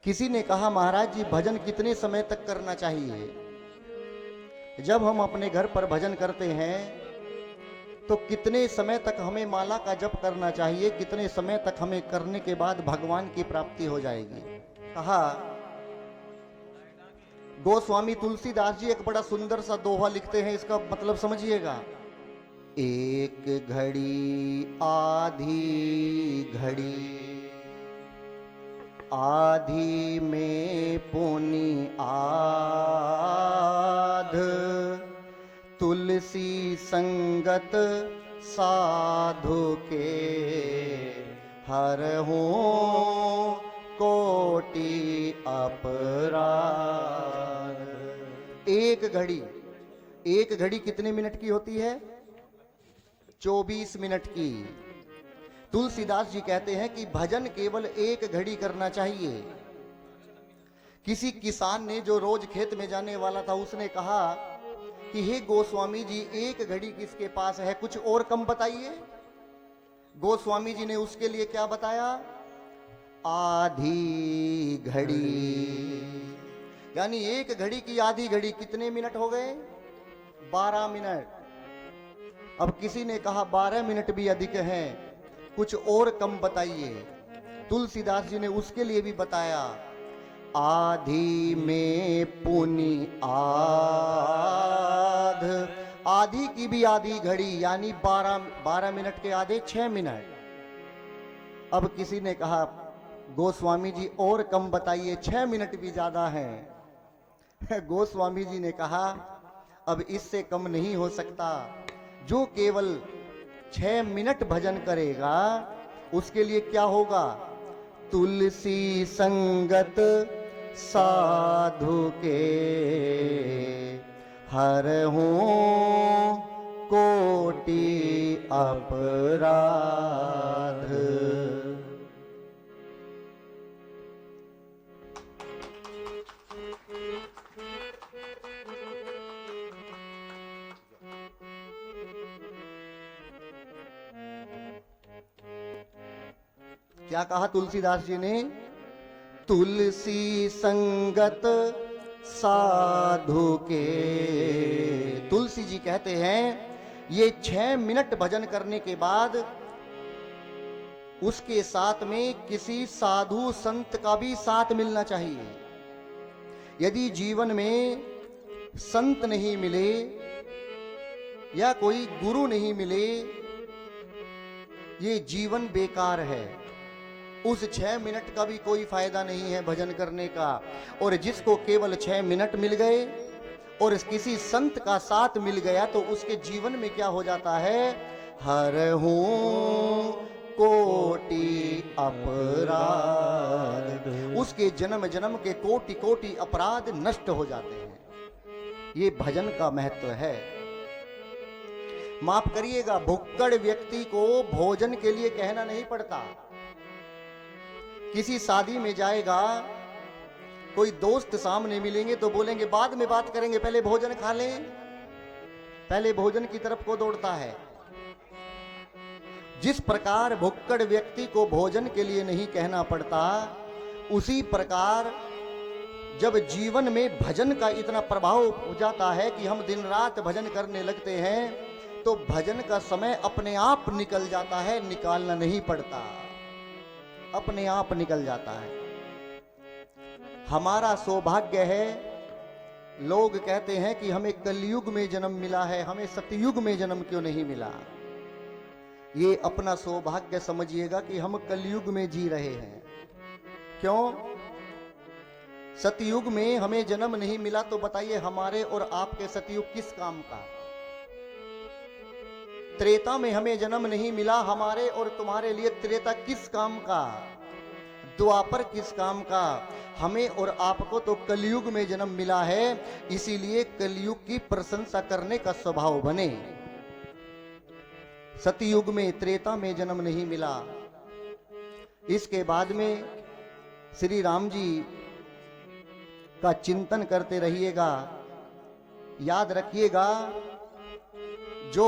किसी ने कहा महाराज जी भजन कितने समय तक करना चाहिए? जब हम अपने घर पर भजन करते हैं तो कितने समय तक हमें माला का जप करना चाहिए, कितने समय तक हमें करने के बाद भगवान की प्राप्ति हो जाएगी? कहा गोस्वामी तुलसीदास जी एक बड़ा सुंदर सा दोहा लिखते हैं, इसका मतलब समझिएगा। एक घड़ी आधी घड़ी, आधी में पौनी आध, तुलसी संगत साधु के हरहु कोटि अपराध। एक घड़ी कितने मिनट की होती है? 24 मिनट की। तुलसीदास जी कहते हैं कि भजन केवल एक घड़ी करना चाहिए। किसी किसान ने जो रोज खेत में जाने वाला था, उसने कहा कि हे गोस्वामी जी एक घड़ी किसके पास है, कुछ और कम बताइए। गोस्वामी जी ने उसके लिए क्या बताया? आधी घड़ी। यानी एक घड़ी की आधी घड़ी कितने मिनट हो गए? 12 मिनट। अब किसी ने कहा 12 मिनट भी अधिक हैं, कुछ और कम बताइए। तुलसीदास जी ने उसके लिए भी बताया, आधी में पुनि आध। आधी की भी आधी घड़ी यानी 12 मिनट के आधे 6 मिनट। अब किसी ने कहा गोस्वामी जी और कम बताइए, 6 मिनट भी ज्यादा हैं। गोस्वामी जी ने कहा अब इससे कम नहीं हो सकता। जो केवल 6 मिनट भजन करेगा उसके लिए क्या होगा? तुलसी संगत साधु के हरहु कोटि अपराध। क्या कहा तुलसीदास जी ने? तुलसी संगत साधु के। तुलसी जी कहते हैं ये 6 मिनट भजन करने के बाद उसके साथ में किसी साधु संत का भी साथ मिलना चाहिए। यदि जीवन में संत नहीं मिले या कोई गुरु नहीं मिले, ये जीवन बेकार है। उस 6 मिनट का भी कोई फायदा नहीं है भजन करने का। और जिसको केवल 6 मिनट मिल गए और किसी संत का साथ मिल गया तो उसके जीवन में क्या हो जाता है? हरहु कोटि अपराध। उसके जन्म जन्म के कोटि कोटि अपराध नष्ट हो जाते हैं। ये भजन का महत्व है। माफ करिएगा, भुक्कड़ व्यक्ति को भोजन के लिए कहना नहीं पड़ता। किसी शादी में जाएगा, कोई दोस्त सामने मिलेंगे तो बोलेंगे बाद में बात करेंगे, पहले भोजन खा लें। पहले भोजन की तरफ को दौड़ता है। जिस प्रकार भुक्कड़ व्यक्ति को भोजन के लिए नहीं कहना पड़ता, उसी प्रकार जब जीवन में भजन का इतना प्रभाव हो जाता है कि हम दिन रात भजन करने लगते हैं तो भजन का समय अपने आप निकल जाता है, निकालना नहीं पड़ता, अपने आप निकल जाता है। हमारा सौभाग्य है, लोग कहते हैं कि हमें कलयुग में जन्म मिला है, हमें सतयुग में जन्म क्यों नहीं मिला। ये अपना सौभाग्य समझिएगा कि हम कलयुग में जी रहे हैं। क्यों? सतयुग में हमें जन्म नहीं मिला तो बताइए हमारे और आपके सतयुग किस काम का? त्रेता में हमें जन्म नहीं मिला, हमारे और तुम्हारे लिए त्रेता किस काम का? द्वापर किस काम का? हमें और आपको तो कलयुग में जन्म मिला है, इसीलिए कलयुग की प्रशंसा करने का स्वभाव बने। सतयुग में त्रेता में जन्म नहीं मिला। इसके बाद में श्री राम जी का चिंतन करते रहिएगा। याद रखिएगा, जो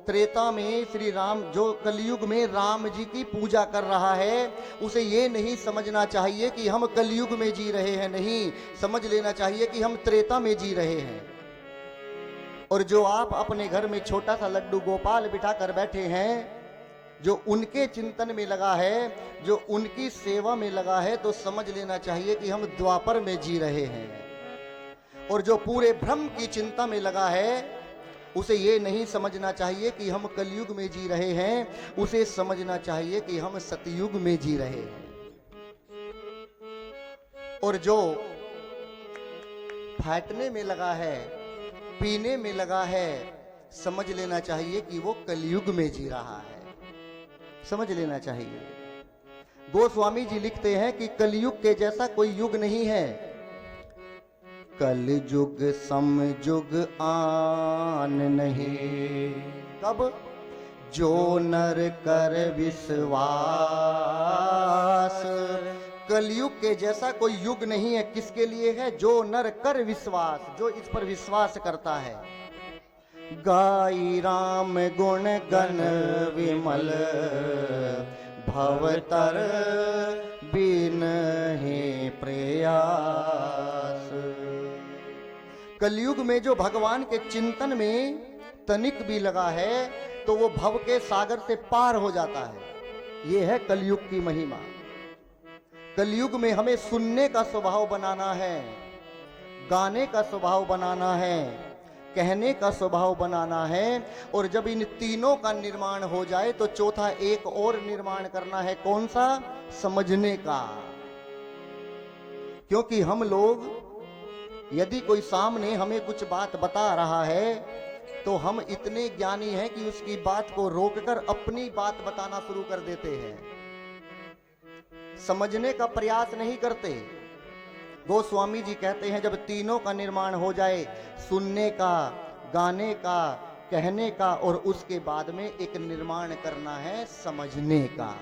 त्रेता में श्री राम, जो कलयुग में राम जी की पूजा कर रहा है, उसे ये नहीं समझना चाहिए कि हम कलयुग में जी रहे हैं, नहीं, समझ लेना चाहिए कि हम त्रेता में जी रहे हैं। और जो आप अपने घर में छोटा सा लड्डू गोपाल बिठा कर बैठे हैं, जो उनके चिंतन में लगा है, जो उनकी सेवा में लगा है, तो समझ लेना चाहिए कि हम द्वापर में जी रहे हैं। और जो पूरे ब्रह्म की चिंता में लगा है, उसे ये नहीं समझना चाहिए कि हम कलयुग में जी रहे हैं, उसे समझना चाहिए कि हम सतयुग में जी रहे हैं। और जो फाटने में लगा है, पीने में लगा है, समझ लेना चाहिए कि वो कलयुग में जी रहा है, समझ लेना चाहिए। गोस्वामी जी लिखते हैं कि कलयुग के जैसा कोई युग नहीं है। कलयुग समयुग आन नहीं, कब? जो नर कर विश्वास। कलयुग के जैसा कोई युग नहीं है, किसके लिए है? जो नर कर विश्वास, जो इस पर विश्वास करता है। गाई राम गुण गण विमल, भवतर बिनहि प्रयास। कलयुग में जो भगवान के चिंतन में तनिक भी लगा है, तो वो भव के सागर से पार हो जाता है। ये है कलयुग की महिमा। कलयुग में हमें सुनने का स्वभाव बनाना है, गाने का स्वभाव बनाना है, कहने का स्वभाव बनाना है। और जब इन तीनों का निर्माण हो जाए, तो चौथा एक और निर्माण करना है। कौन सा? समझने का। क्योंकि हम लोग, यदि कोई सामने हमें कुछ बात बता रहा है, तो हम इतने ज्ञानी हैं कि उसकी बात को रोककर अपनी बात बताना शुरू कर देते हैं, समझने का प्रयास नहीं करते। गोस्वामी जी कहते हैं, जब तीनों का निर्माण हो जाए, सुनने का, गाने का, कहने का, और उसके बाद में एक निर्माण करना है समझने का।